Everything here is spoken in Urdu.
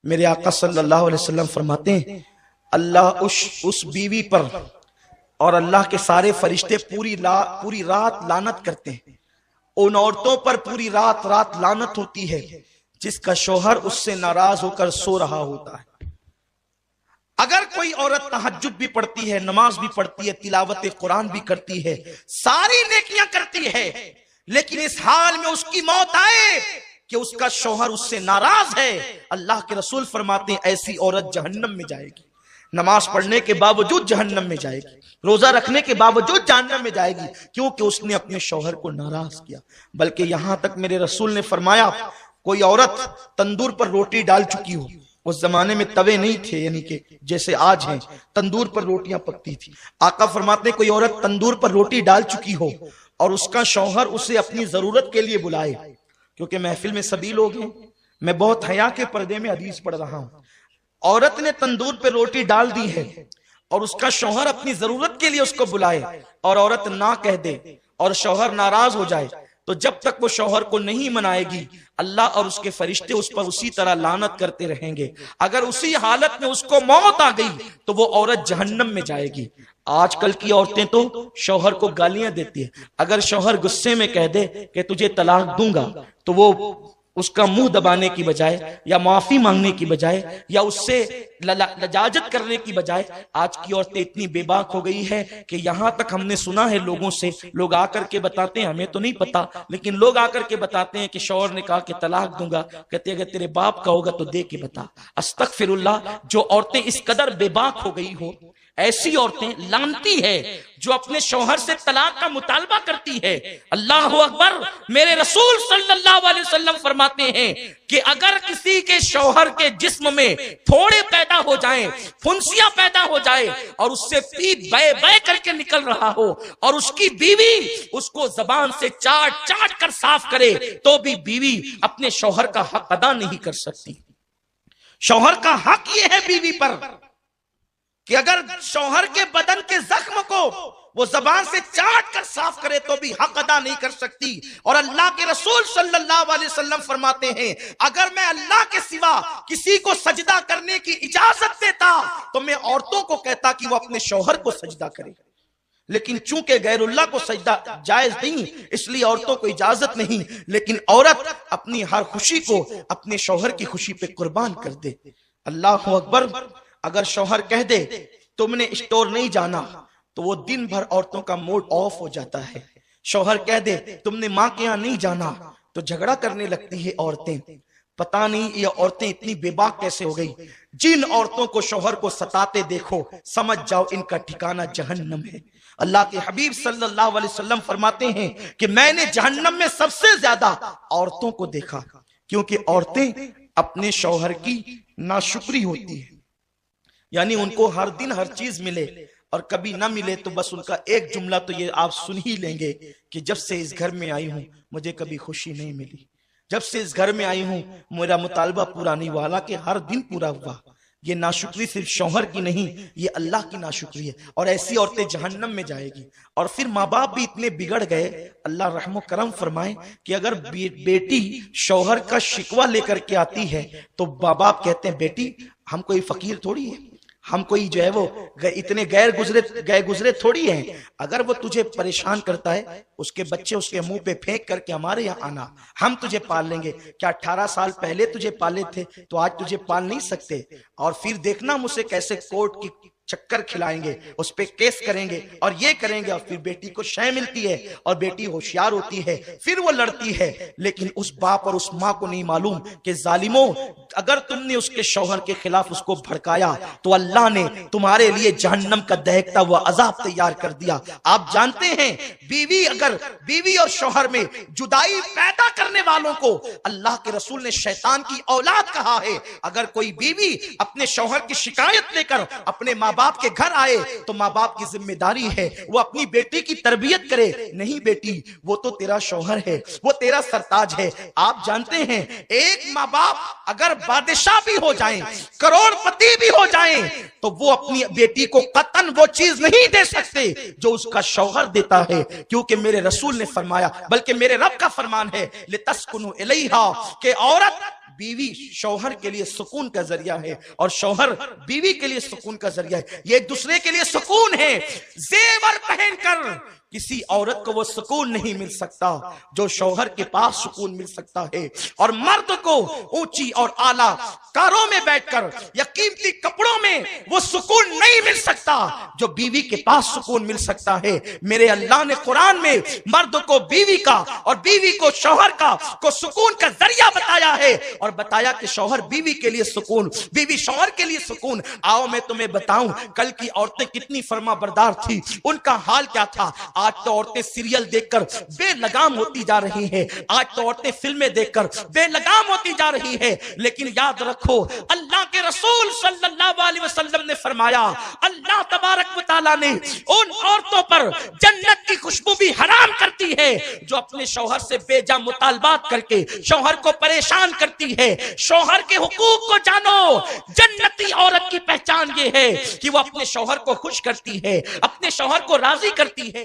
میرے آقا صلی اللہ علیہ وسلم فرماتے ہیں اللہ اس بیوی پر اور اللہ کے سارے فرشتے پوری رات لعنت کرتے ہیں، ان عورتوں پر پوری رات لعنت ہوتی ہے جس کا شوہر اس سے ناراض ہو کر سو رہا ہوتا ہے۔ اگر کوئی عورت تہجد بھی پڑھتی ہے، نماز بھی پڑھتی ہے، تلاوت قرآن بھی کرتی ہے، ساری نیکیاں کرتی ہے، لیکن اس حال میں اس کی موت آئے کہ اس کا شوہر اس سے ناراض ہے، اللہ کے رسول فرماتے ہیں ایسی عورت جہنم میں جائے گی، نماز پڑھنے کے باوجود جہنم میں جائے گی، روزہ رکھنے کے باوجود جہنم میں جائے گی، کیونکہ اس نے اپنے شوہر کو ناراض کیا۔ بلکہ یہاں تک میرے رسول نے فرمایا کوئی عورت تندور پر روٹی ڈال چکی ہو، اس زمانے میں توے نہیں تھے یعنی کہ جیسے آج ہیں، تندور پر روٹیاں پکتی تھی، آقا فرماتے ہیں کوئی عورت تندور پر روٹی ڈال چکی ہو اور اس کا شوہر اسے اپنی ضرورت کے لیے بلائے، کیونکہ محفل میں سبھی لوگ ہیں، میں بہت حیا کے پردے میں حدیث پڑھ رہا ہوں، عورت نے تندور پہ روٹی ڈال دی ہے اور اس کا شوہر اپنی ضرورت کے لیے اس کو بلائے اور عورت نہ کہہ دے اور شوہر ناراض ہو جائے، تو جب تک وہ شوہر کو نہیں منائے گی اللہ اور اس کے فرشتے اس پر اسی طرح لعنت کرتے رہیں گے۔ اگر اسی حالت میں اس کو موت آ گئی تو وہ عورت جہنم میں جائے گی۔ آج کل کی عورتیں تو شوہر کو گالیاں دیتی ہیں، اگر شوہر غصے میں کہہ دے کہ تجھے طلاق دوں گا تو وہ اس کا منہ دبانے کی بجائے یا معافی مانگنے کی بجائے یا اس سے لجاجت کرنے کی بجائے آج کی عورتیں اتنی بے باک ہو گئی ہے کہ یہاں تک ہم نے سنا ہے لوگوں سے، لوگ آ کر کے بتاتے ہیں، ہمیں تو نہیں پتا لیکن لوگ آ کر کے بتاتے ہیں کہ شوہر نے کہا کہ طلاق دوں گا، کہتے اگر تیرے باپ کا ہوگا تو دے کے بتا۔ استغفر اللہ، جو عورتیں اس قدر بے باک ہو گئی ہو، ایسی عورتیں لعنتی ہے جو اپنے شوہر سے طلاق کا مطالبہ کرتی ہے۔ اللہ اکبر، میرے رسول صلی اللہ علیہ وسلم فرماتے ہیں کہ اگر کسی کے شوہر کے جسم میں پھوڑے پیدا ہو جائیں، پھنسیاں پیدا ہو جائے اور اس سے پیپ بے بے کر کے نکل رہا ہو اور اس کی بیوی اس کو زبان سے چاٹ چاٹ کر صاف کرے تو بھی بیوی اپنے شوہر کا حق ادا نہیں کر سکتی۔ شوہر کا حق یہ ہے بیوی پر کہ اگر شوہر کے بدن کے زخم کو وہ زبان سے چاٹ کر صاف کرے تو بھی حق ادا نہیں کر سکتی۔ اور اللہ کے رسول صلی اللہ علیہ وسلم فرماتے ہیں اگر میں اللہ کے سوا کسی کو سجدہ کرنے کی اجازت دیتا تو میں عورتوں کو کہتا کہ وہ اپنے شوہر کو سجدہ کرے، لیکن چونکہ غیر اللہ کو سجدہ جائز نہیں اس لیے عورتوں کو اجازت نہیں، لیکن عورت اپنی ہر خوشی کو اپنے شوہر کی خوشی پہ قربان کر دے۔ اللہ اکبر، اگر شوہر کہہ دے تم نے اسٹور نہیں جانا تو وہ دن بھر عورتوں کا موڈ آف ہو جاتا ہے۔ شوہر کہہ دے تم نے ماں کے یہاں نہیں جانا تو جھگڑا کرنے لگتی ہے عورتیں۔ پتہ نہیں یہ عورتیں اتنی بے باک کیسے ہو گئی۔ جن عورتوں کو شوہر کو ستاتے دیکھو سمجھ جاؤ ان کا ٹھکانہ جہنم ہے۔ اللہ کے حبیب صلی اللہ علیہ وسلم فرماتے ہیں کہ میں نے جہنم میں سب سے زیادہ عورتوں کو دیکھا، کیونکہ عورتیں اپنے شوہر کی ناشکری ہوتی ہیں، یعنی ان کو ہر دن ہر چیز ملے اور کبھی نہ ملے تو بس ان کا ایک جملہ تو یہ آپ سن ہی لیں گے کہ جب سے اس گھر میں آئی ہوں مجھے کبھی خوشی نہیں ملی، جب سے اس گھر میں آئی ہوں میرا مطالبہ پورا نہیں ہوا، حالانکہ ہر دن پورا ہوا۔ یہ ناشکری صرف شوہر کی نہیں، یہ اللہ کی ناشکری ہے، اور ایسی عورتیں جہنم میں جائے گی۔ اور پھر ماں باپ بھی اتنے بگڑ گئے، اللہ رحم و کرم فرمائے کہ اگر بیٹی شوہر کا شکوہ لے کر کے آتی ہے تو ماں باپ کہتے ہیں بیٹی ہم کوئی فقیر تھوڑی ہے، ہم کوئی جو ہے وہ اتنے گئے گزرے تھوڑی ہیں، اگر وہ تجھے پریشان کرتا ہے اس کے بچے اس کے منہ پہ پھینک کر کے ہمارے یہاں آنا، ہم تجھے پال لیں گے۔ کیا 18 سال پہلے تجھے پالے تھے تو آج تجھے پال نہیں سکتے؟ اور پھر دیکھنا ہم اسے کیسے کورٹ کی چکر کھلائیں گے، اس پہ کیس کریں گے اور یہ کریں گے، اور پھر بیٹی کو شے ملتی ہے اور بیٹی ہوشیار ہوتی ہے، پھر وہ لڑتی ہے۔ لیکن اس باپ اور اس ماں کو نہیں معلوم کہ ظالموں اگر تم نے اس کے شوہر کے خلاف اس کو بھڑکایا تو اللہ نے تمہارے لیے جہنم کا دہکتا ہوا عذاب تیار کر دیا۔ آپ جانتے ہیں بیوی اور شوہر میں جدائی پیدا کرنے والوں کو اللہ کے رسول نے شیطان کی اولاد کہا ہے۔ اگر کوئی بیوی اپنے شوہر کی شکایت لے کر اپنے ماں باپ کے گھر آئے تو ماں باپ کی ذمہ داری ہے وہ اپنی بیٹی کی تربیت کرے، نہیں بیٹی وہ تو تیرا شوہر ہے، وہ تیرا سرتاج ہے۔ آپ جانتے ہیں ایک ماں باپ اگر بادشاہ بھی ہو جائیں، کروڑ پتی بھی ہو جائیں تو وہ اپنی بیٹی کو قطعاً وہ چیز نہیں دے سکتے جو اس کا شوہر دیتا ہے، کیونکہ میرے رسول نے فرمایا، بلکہ میرے رب کا فرمان ہے لِتَسْكُنُوا إِلَيْهَا، کہ عورت بیوی شوہر کے لیے سکون کا ذریعہ ہے اور شوہر بیوی کے لیے سکون کا ذریعہ ہے. یہ ایک دوسرے کے لیے سکون ہے. زیور پہن کر کسی عورت کو وہ سکون نہیں مل سکتا جو شوہر کے پاس سکون مل سکتا ہے. اور مرد کو اونچی اور اعلیٰ کاروں میں بیٹھ کر یا قیمتی کپڑوں میں وہ سکون نہیں مل سکتا جو بیوی کے پاس سکون مل سکتا ہے. میرے اللہ نے قرآن میں مرد کو بیوی کا اور بیوی کو شوہر کا کو سکون کا ذریعہ بتایا ہے اور بتایا کہ شوہر بیوی کے لیے سکون, بیوی شوہر کے لیے سکون. آؤ میں تمہیں بتاؤں کل کی عورتیں کتنی فرما بردار تھی, ان کا حال کیا تھا. آج تو عورتیں سیریل دیکھ کر بے لگام ہوتی جا رہی ہیں, آج تو عورتیں فلمیں دیکھ کر بے لگام ہوتی جا رہی ہیں. لیکن یاد رکھو اللہ کے رسول صلی اللہ علیہ وسلم نے فرمایا, اللہ تبارک و تعالیٰ نے ان عورتوں پر جنت کی خوشبو بھی حرام کرتی ہے جو اپنے شوہر سے بے جا مطالبات کر کے شوہر کو پریشان کرتی ہے. شوہر کے حقوق کو جانو. جنتی عورت کی پہچان یہ ہے کہ وہ اپنے شوہر کو خوش کرتی ہے, اپنے شوہر کو راضی کرتی ہے.